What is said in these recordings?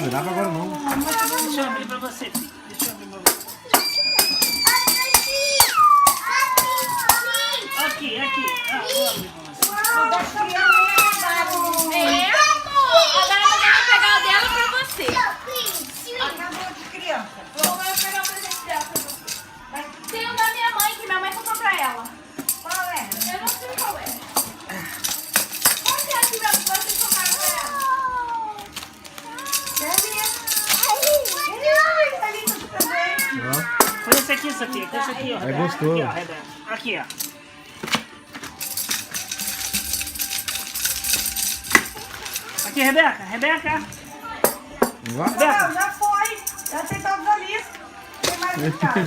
filho. Dá pra agora não. Deixa eu abrir pra você, filho. Deixa eu abrir pra você. Aqui. Ah, vou abrir pra você. É, amor. Agora eu vou pegar o dela pra você. Acabou de criança. Vou pegar o presente dela pra você. Tem o da minha mãe, que minha mãe comprou pra ela. Qual é? Eu não sei qual é. Qual que é que vocês compraram pra ela? Ó, Foi esse aqui, Sofia. Esse aqui, ó. É gostoso. Aqui, ó, Rebeca. Aqui, ó. Aqui, Rebeca. Ó. Não, já foi. Já tem todos ali. Tem mais um caso.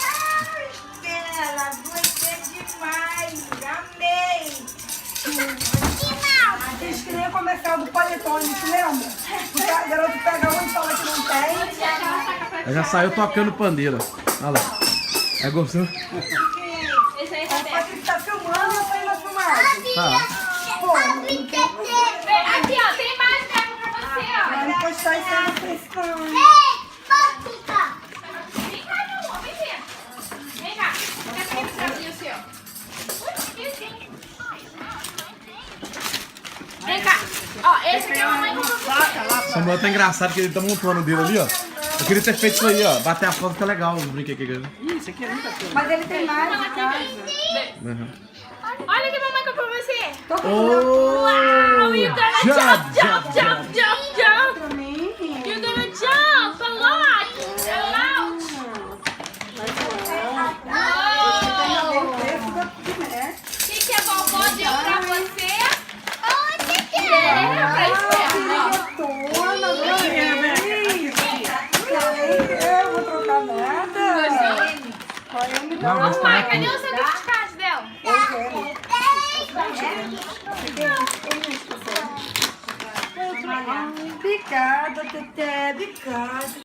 Ai, Estela, gostei demais. Amei. Vocês queriam comercial do Panetone, se lembra? O garoto pega um e fala que não tem. Ela já saiu tocando pandeira. Olha lá. É gostoso? Esse aí é A Rebeca. Patrícia tá filmando e eu tô indo na filmagem. Tá. Pô, Aqui, ó. Tem mais mesmo pra você, ó. vai postar isso aí no Facebook. Vem cá, meu amor. Vem ver. Vem cá. Quer pegar esse pratinho seu? Ui, esqueci. Vem cá. Ó, esse aqui é a mamãe comprou pra você. Samuel tá engraçado que ele tá montando o dele ali, ó. Eu queria ter feito isso aí, ó. Bater a foto fica legal, os brinquedos aqui. Ih, isso aqui é muita coisa. Mas ele tem mais em casa. Uhum. Olha que a mamãe comprou pra você. Tô com Wow, you're gonna jump. pra mim. You're gonna jump a lot. A lot. Esse daqui, né? O que a vovó deu pra você? É, pra Tona, Aqui, Rebeca. eu vou trocar nada. Olha, me dá Não, mas tá Mãe, aqui. cadê o sanduíche de carne dela? Obrigada, Teté, obrigada.